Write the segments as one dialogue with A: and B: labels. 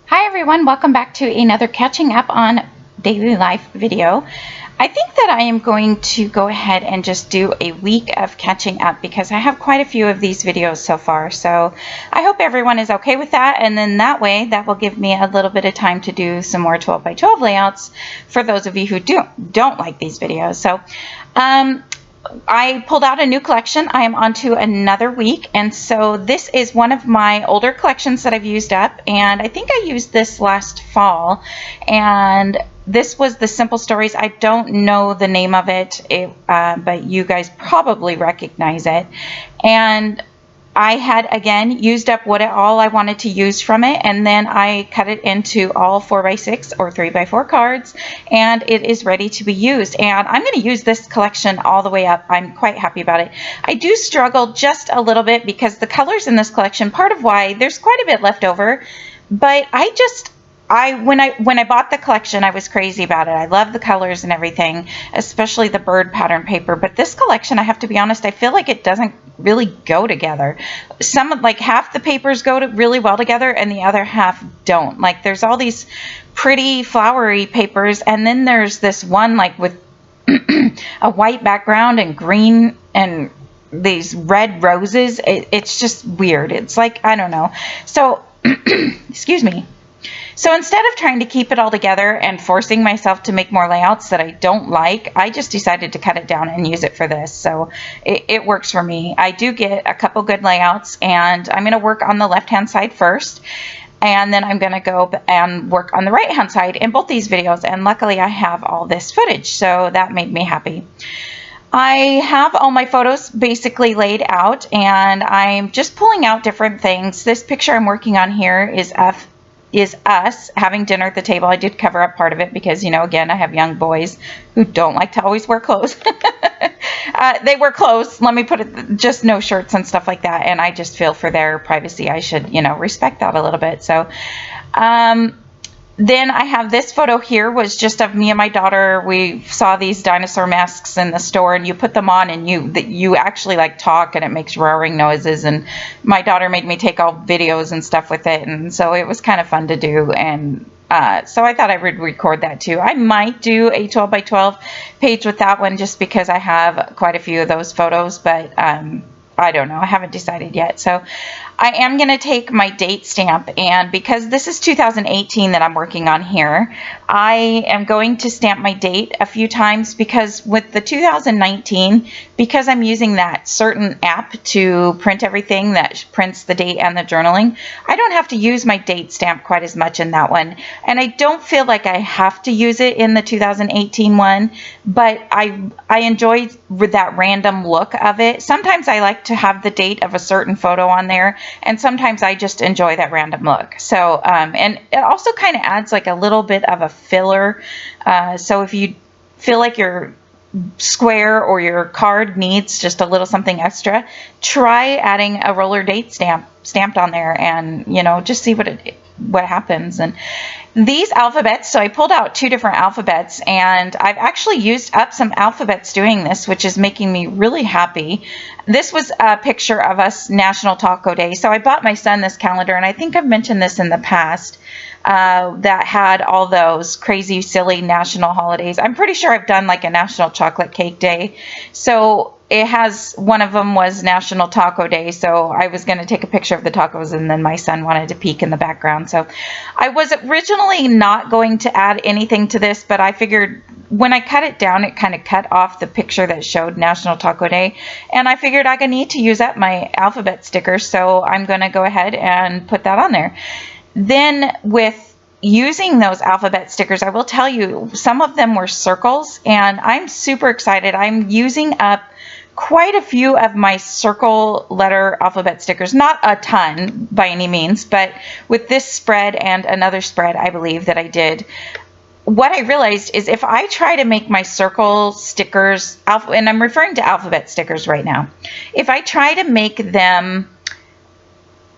A: Hi everyone, welcome back to another catching up on daily life video. I think that I am going to go ahead and just do a week of catching up because I have quite a few of these videos so far. So I hope everyone is okay with that, and then that way that will give me a little bit of time to do some more 12 by 12 layouts for those of you who don't like these videos. So I pulled out a new collection. I am on to another week, and so this is one of my older collections that I've used up, and I think I used this last fall, and this was the Simple Stories. I don't know the name of it, but you guys probably recognize it. And I had, again, used up all I wanted to use from it, and then I cut it into all 4x6 or 3x4 cards, and it is ready to be used. And I'm going to use this collection all the way up. I'm quite happy about it. I do struggle just a little bit because the colors in this collection, part of why there's quite a bit left over, but when I bought the collection, I was crazy about it. I love the colors and everything, especially the bird pattern paper. But this collection, I have to be honest, I feel like it doesn't really go together. Like half the papers go really well together and the other half don't. Like there's all these pretty flowery papers, and then there's this one like with a white background and green and these red roses. It's just weird. It's like, I don't know. So, excuse me. So instead of trying to keep it all together and forcing myself to make more layouts that I don't like, I just decided to cut it down and use it for this. So it works for me. I do get a couple good layouts, and I'm going to work on the left-hand side first, and then I'm going to go and work on the right-hand side in both these videos. And luckily I have all this footage, so that made me happy. I have all my photos basically laid out, and I'm just pulling out different things. This picture I'm working on here is us having dinner at the table. I did cover up part of it because, again, I have young boys who don't like to always wear clothes. They wear clothes, let me put it, just no shirts and stuff like that, and I just feel for their privacy I should, respect that a little bit. So then I have this photo here, was just of me and my daughter. We saw these dinosaur masks in the store, and you put them on and you actually like talk, and it makes roaring noises, and my daughter made me take all videos and stuff with it, and so it was kind of fun to do. And so I thought I would record that too. I might do a 12 by 12 page with that one just because I have quite a few of those photos, but I don't know. I haven't decided yet. So I am going to take my date stamp, and because this is 2018 that I'm working on here, I am going to stamp my date a few times, because with the 2019, because I'm using that certain app to print everything that prints the date and the journaling, I don't have to use my date stamp quite as much in that one. And I don't feel like I have to use it in the 2018 one, but I enjoy that random look of it. Sometimes I like to have the date of a certain photo on there, and sometimes I just enjoy that random look. So and it also kind of adds like a little bit of a filler. So if you feel like your square or your card needs just a little something extra, try adding a roller date stamped on there, and just see what happens. And these alphabets, so I pulled out 2 different alphabets, and I've actually used up some alphabets doing this, which is making me really happy. This was a picture of us National Taco Day. So I bought my son this calendar, and I think I've mentioned this in the past, that had all those crazy, silly national holidays. I'm pretty sure I've done like a National Chocolate Cake Day. So it has, one of them was National Taco Day, so I was going to take a picture of the tacos, and then my son wanted to peek in the background. So I was originally not going to add anything to this, but I figured when I cut it down, it kind of cut off the picture that showed National Taco Day, and I figured I need to use up my alphabet stickers, so I'm going to go ahead and put that on there. Then with using those alphabet stickers, I will tell you, some of them were circles, and I'm super excited. I'm using up quite a few of my circle letter alphabet stickers, not a ton by any means, but with this spread and another spread I believe that I did, what I realized is if I try to make my circle stickers, and I'm referring to alphabet stickers right now, if I try to make them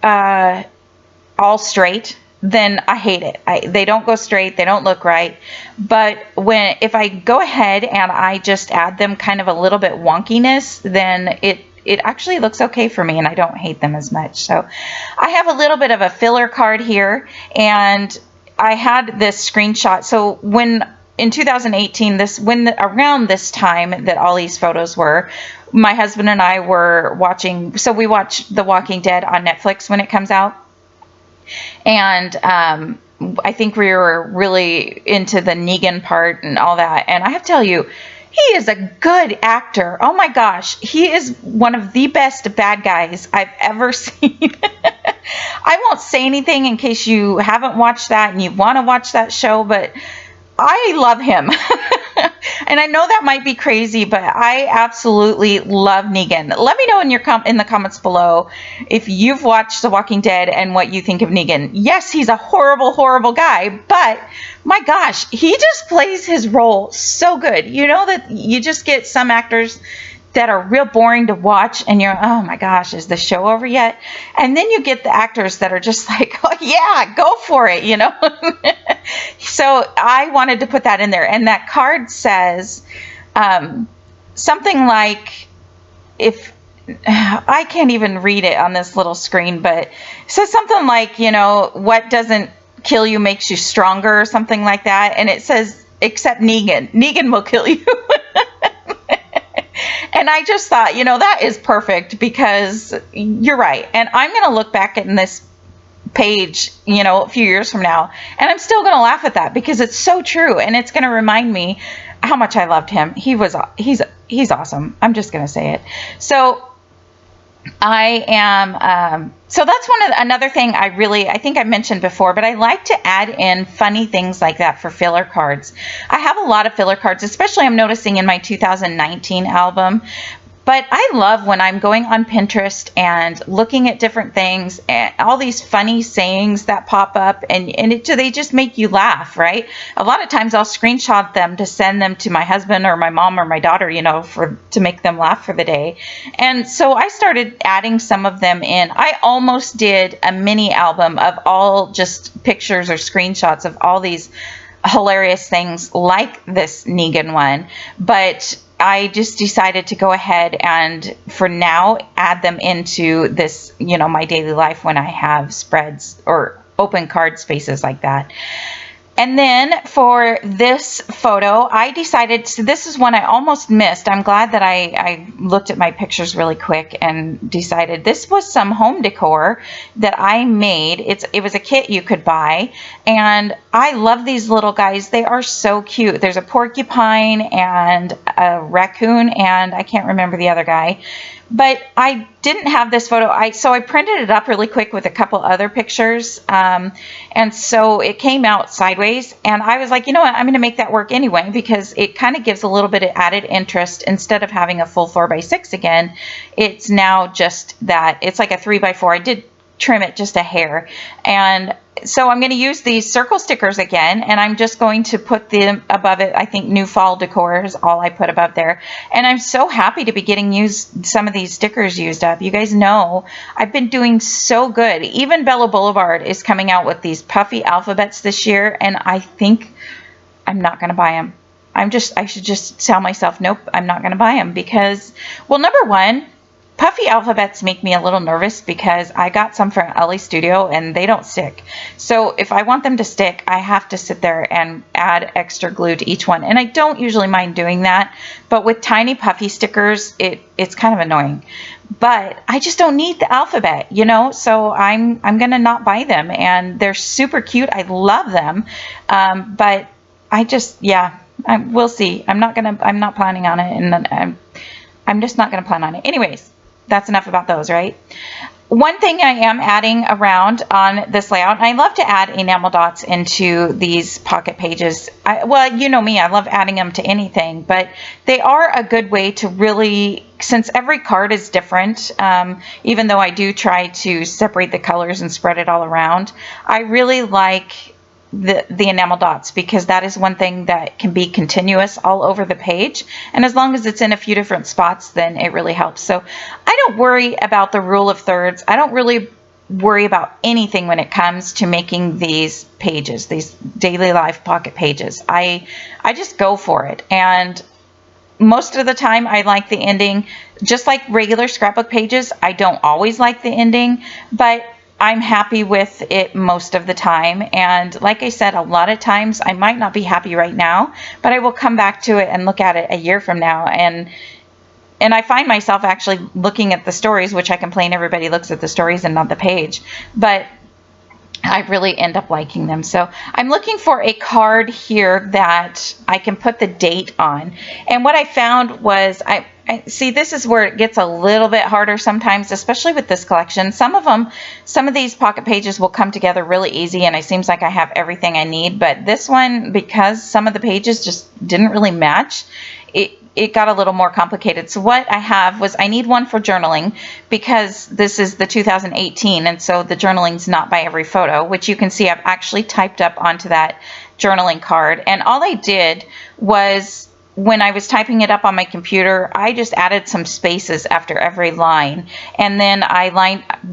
A: all straight, then I hate it. They don't go straight, they don't look right. But if I go ahead and I just add them kind of a little bit wonkiness, then it actually looks okay for me, and I don't hate them as much. So I have a little bit of a filler card here, and I had this screenshot. So when in 2018, around this time that all these photos were, my husband and I were watching. So we watch The Walking Dead on Netflix when it comes out, and I think we were really into the Negan part and all that. And I have to tell you, he is a good actor. Oh my gosh, he is one of the best bad guys I've ever seen. I won't say anything in case you haven't watched that and you want to watch that show, but I love him. And I know that might be crazy, but I absolutely love Negan. Let me know in the comments below if you've watched The Walking Dead and what you think of Negan. Yes, he's a horrible, horrible guy, but my gosh, he just plays his role so good. You know that you just get some actors that are real boring to watch, and you're, oh my gosh, is the show over yet? And then you get the actors that are just like, oh yeah, go for it, you know? So I wanted to put that in there. And that card says something like, if I can't even read it on this little screen, but it says something like, you know, what doesn't kill you makes you stronger, or something like that. And it says, except Negan. Negan will kill you. And I just thought, you know, that is perfect, because you're right. And I'm going to look back at this page, you know, a few years from now, and I'm still going to laugh at that, because it's so true. And it's going to remind me how much I loved him. He's awesome. I'm just going to say it. So I am, so that's another thing I think I mentioned before, but I like to add in funny things like that for filler cards. I have a lot of filler cards, especially I'm noticing in my 2019 album. But I love when I'm going on Pinterest and looking at different things and all these funny sayings that pop up, and they just make you laugh, right? A lot of times I'll screenshot them to send them to my husband or my mom or my daughter, you know, to make them laugh for the day. And so I started adding some of them in. I almost did a mini album of all just pictures or screenshots of all these hilarious things like this Negan one, but I just decided to go ahead and for now add them into this, you know, my daily life when I have spreads or open card spaces like that. And then for this photo, I decided, so this is one I almost missed. I'm glad that I looked at my pictures really quick and decided this was some home decor that I made. It was a kit you could buy, and I love these little guys. They are so cute. There's a porcupine and a raccoon, and I can't remember the other guy. But I didn't have this photo, so I printed it up really quick with a couple other pictures, and so it came out sideways, and I was like, you know what, I'm going to make that work anyway, because it kind of gives a little bit of added interest. Instead of having a full 4x6 again, it's now just that, it's like a 3x4. I did trim it just a hair, and so I'm going to use these circle stickers again, and I'm just going to put them above it. I think New Fall Decor is all I put above there, and I'm so happy to be getting some of these stickers used up. You guys know I've been doing so good. Even Bella Boulevard is coming out with these puffy alphabets this year, and I think I'm not going to buy them. I should just tell myself, nope, I'm not going to buy them, because, well, number one, puffy alphabets make me a little nervous, because I got some from LA Studio and they don't stick. So if I want them to stick, I have to sit there and add extra glue to each one. And I don't usually mind doing that, but with tiny puffy stickers, it's kind of annoying. But I just don't need the alphabet, you know, so I'm gonna not buy them, and they're super cute. I love them, but I just, yeah, we'll see. I'm not planning on it, and I'm just not gonna plan on it. Anyways, that's enough about those, right? One thing I am adding around on this layout, and I love to add enamel dots into these pocket pages. Well, you know me, I love adding them to anything, but they are a good way to really, since every card is different, even though I do try to separate the colors and spread it all around, I really like the enamel dots, because that is one thing that can be continuous all over the page, and as long as it's in a few different spots, then it really helps. So I don't worry about the rule of thirds. I don't really worry about anything when it comes to making these pages, these daily life pocket pages. I just go for it. And most of the time I like the ending. Just like regular scrapbook pages, I don't always like the ending, but I'm happy with it most of the time. And like I said, a lot of times I might not be happy right now, but I will come back to it and look at it a year from now. And I find myself actually looking at the stories, which I complain everybody looks at the stories and not the page, but I really end up liking them. So I'm looking for a card here that I can put the date on. And what I found was, I see, this is where it gets a little bit harder sometimes, especially with this collection. Some of these pocket pages will come together really easy, and it seems like I have everything I need. But this one, because some of the pages just didn't really match, it got a little more complicated. So what I have was, I need one for journaling, because this is the 2018, and so the journaling's not by every photo, which you can see I've actually typed up onto that journaling card. And all I did was, when I was typing it up on my computer, I just added some spaces after every line. And then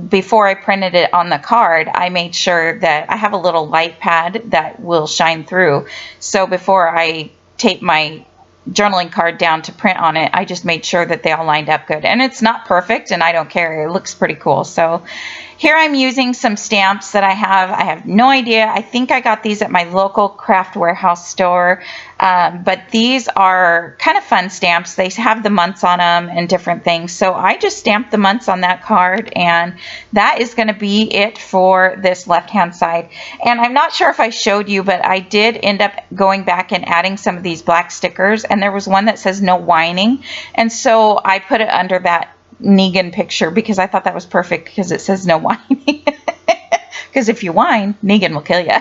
A: before I printed it on the card, I made sure that I have a little light pad that will shine through. So before I tape my journaling card down to print on it, I just made sure that they all lined up good. And it's not perfect, and I don't care. It looks pretty cool. So here I'm using some stamps that I have. I have no idea. I think I got these at my local craft warehouse store. But these are kind of fun stamps. They have the months on them and different things. So I just stamped the months on that card, and that is going to be it for this left-hand side. And I'm not sure if I showed you, but I did end up going back and adding some of these black stickers, and there was one that says no whining. And so I put it under that Negan picture, because I thought that was perfect, because it says no whining. Because if you whine, Negan will kill you.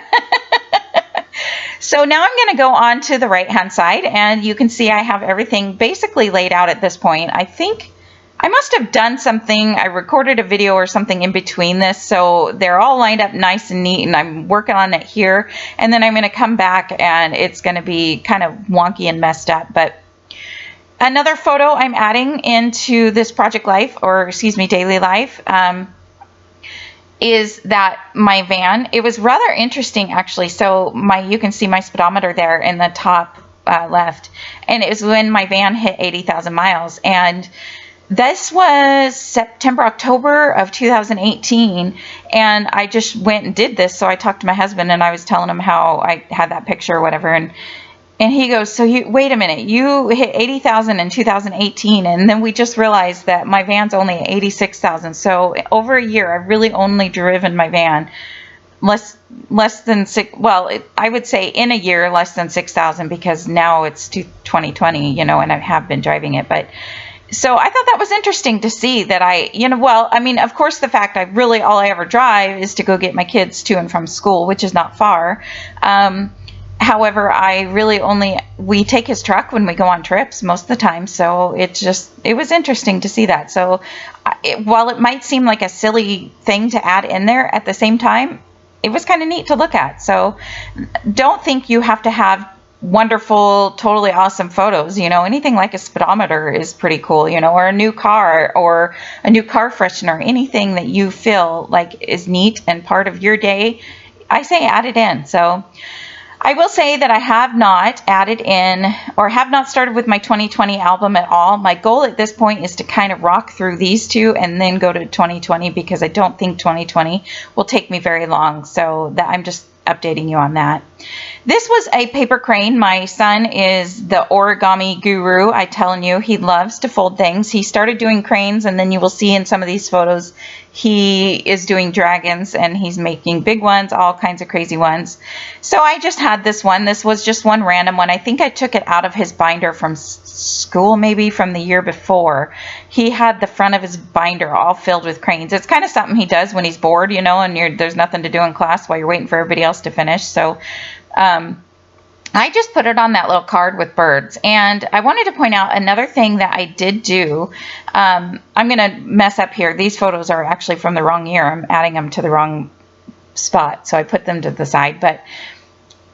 A: So now I'm going to go on to the right hand side, and you can see I have everything basically laid out at this point. I think I must have done something. I recorded a video or something in between this, so they're all lined up nice and neat, and I'm working on it here. And then I'm going to come back, and it's going to be kind of wonky and messed up. But another photo I'm adding into this project life, or excuse me, daily life, is that my van. It was rather interesting, actually. So you can see my speedometer there in the top left, and it was when my van hit 80,000 miles. And this was September, October of 2018, and I just went and did this. So I talked to my husband, and I was telling him how I had that picture or whatever, and he goes, so wait a minute, you hit 80,000 in 2018, and then we just realized that my van's only 86,000. So over a year, I've really only driven my van less than six. Well, I would say in a year less than 6,000, because now it's 2020, and I have been driving it. But so I thought that was interesting to see that of course, the fact all I ever drive is to go get my kids to and from school, which is not far. However, we take his truck when we go on trips most of the time. So it was interesting to see that. So while it might seem like a silly thing to add in there, at the same time, it was kind of neat to look at. So don't think you have to have wonderful, totally awesome photos. Anything like a speedometer is pretty cool, or a new car, or a new car freshener, anything that you feel like is neat and part of your day, I say add it in. So I will say that I have not added in, or have not started with my 2020 album at all. My goal at this point is to kind of rock through these two and then go to 2020, because I don't think 2020 will take me very long. So I'm just updating you on that. This was a paper crane. My son is the origami guru. I'm telling you, he loves to fold things. He started doing cranes, and then you will see in some of these photos he is doing dragons, and he's making big ones, all kinds of crazy ones. So I just had this one. This was just one random one. I think I took it out of his binder from school, maybe from the year before. He had the front of his binder all filled with cranes. It's kind of something he does when he's bored, and there's nothing to do in class while you're waiting for everybody else to finish. So I just put it on that little card with birds. And I wanted to point out another thing that I did do. I'm going to mess up here. These photos are actually from the wrong year. I'm adding them to the wrong spot, so I put them to the side. But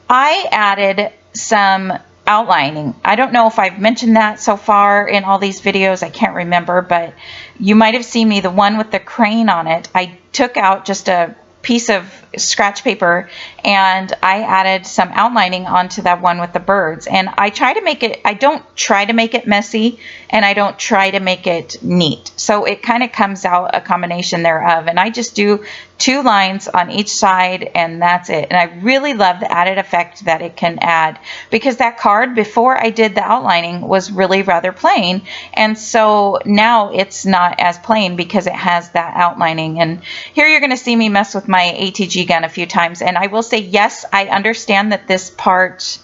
A: I added some outlining. I don't know if I've mentioned that so far in all these videos. I can't remember, but you might have seen me, the one with the crane on it. I took out just a piece of scratch paper, and I added some outlining onto that one with the birds. And I try to make it, I don't try to make it messy, and I don't try to make it neat. So it kind of comes out a combination thereof. And I just do 2 lines on each side, and that's it. And I really love the added effect that it can add, because that card before I did the outlining was really rather plain, and so now it's not as plain because it has that outlining. And here you're going to see me mess with my ATG gun a few times, and I will say, yes, I understand that this part,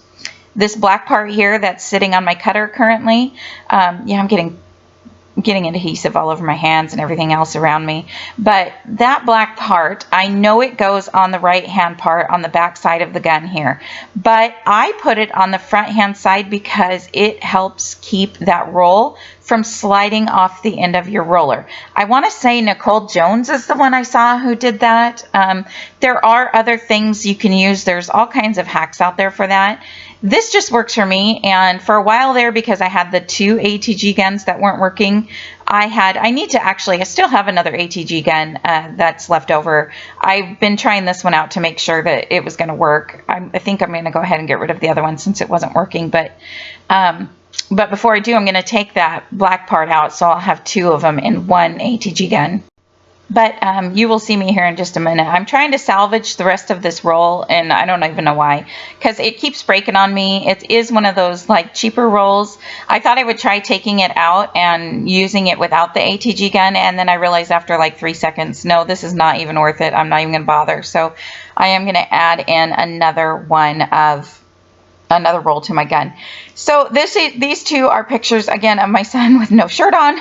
A: this black part here that's sitting on my cutter currently, yeah, I'm getting adhesive all over my hands and everything else around me. But that black part, I know it goes on the right hand part on the back side of the gun here, but I put it on the front hand side because it helps keep that roll from sliding off the end of your roller. I want to say Nicole Jones is the one I saw who did that. There are other things you can use. There's all kinds of hacks out there for that. This just works for me, and for a while there, because I had the 2 ATG guns that weren't working, I still have another ATG gun that's left over. I've been trying this one out to make sure that it was going to work. I think I'm going to go ahead and get rid of the other one since it wasn't working, but before I do, I'm going to take that black part out, so I'll have 2 of them in one ATG gun. But you will see me here in just a minute. I'm trying to salvage the rest of this roll, and I don't even know why, because it keeps breaking on me. It is one of those like cheaper rolls. I thought I would try taking it out and using it without the ATG gun, and then I realized after like 3 seconds, no, this is not even worth it. I'm not even going to bother. So I am going to add in another roll to my gun. So these 2 are pictures again of my son with no shirt on.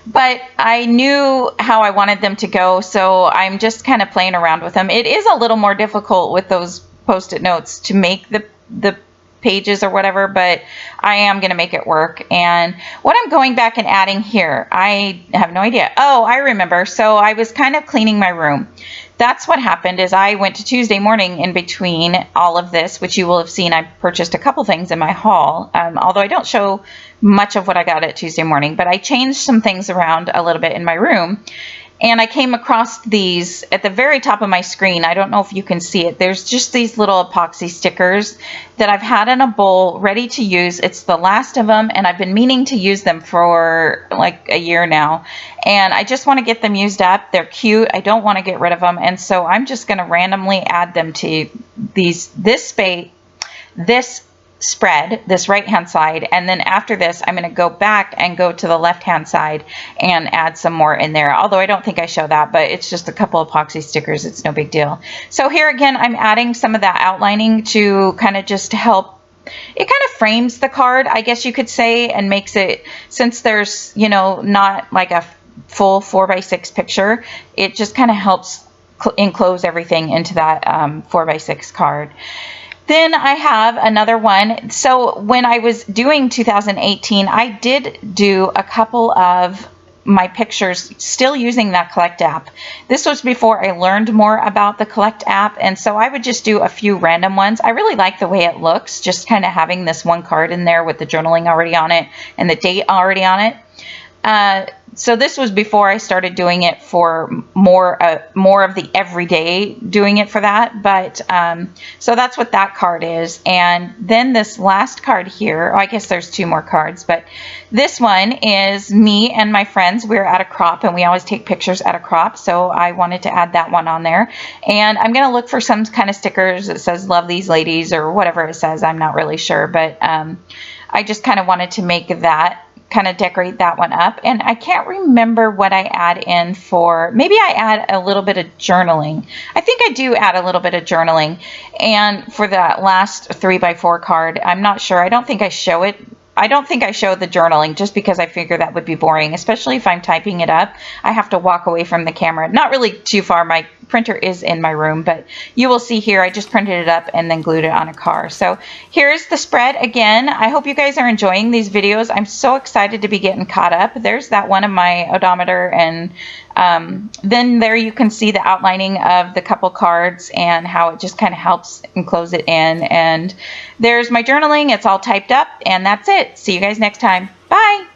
A: But I knew how I wanted them to go, so I'm just kind of playing around with them. It is a little more difficult with those post-it notes to make the pages or whatever, but I am going to make it work. And what I'm going back and adding here, I have no idea. Oh, I remember. So I was kind of cleaning my room. That's what happened is I went to Tuesday morning in between all of this, which you will have seen. I purchased a couple things in my haul, although I don't show much of what I got at Tuesday morning, but I changed some things around a little bit in my room. And I came across these at the very top of my screen. I don't know if you can see it. There's just these little epoxy stickers that I've had in a bowl ready to use. It's the last of them, and I've been meaning to use them for like a year now. And I just want to get them used up. They're cute. I don't want to get rid of them. And so I'm just going to randomly add them to this spread, this right hand side, and then after this I'm going to go back and go to the left hand side and add some more in there, although I don't think I show that, but it's just a couple of epoxy stickers. It's no big deal. So here again I'm adding some of that outlining to kind of just help. It kind of frames the card, I guess you could say, and makes it, since there's, you know, not like a full 4x6 picture, it just kind of helps enclose everything into that 4x6 card. Then I have another one. So when I was doing 2018, I did do a couple of my pictures still using that Collect app. This was before I learned more about the Collect app, and so I would just do a few random ones. I really like the way it looks, just kind of having this one card in there with the journaling already on it and the date already on it. So this was before I started doing it for more of the everyday doing it for that. But so that's what that card is. And then this last card here, I guess there's 2 more cards, but this one is me and my friends. We're at a crop, and we always take pictures at a crop. So I wanted to add that one on there. And I'm going to look for some kind of stickers that says "Love these ladies" or whatever it says. I'm not really sure, but I just kind of wanted to make that, kind of decorate that one up. And I can't remember what I add in for, maybe I add a little bit of journaling. I think I do add a little bit of journaling. And for that last 3x4 card, I'm not sure. I don't think I show it. I don't think I show the journaling just because I figure that would be boring, especially if I'm typing it up. I have to walk away from the camera. Not really too far. My printer is in my room, but you will see here I just printed it up and then glued it on a car. So here's the spread again. I hope you guys are enjoying these videos. I'm so excited to be getting caught up. There's that one of my odometer, and then there you can see the outlining of the couple cards and how it just kind of helps enclose it in. And there's my journaling. It's all typed up, and that's it. See you guys next time. Bye.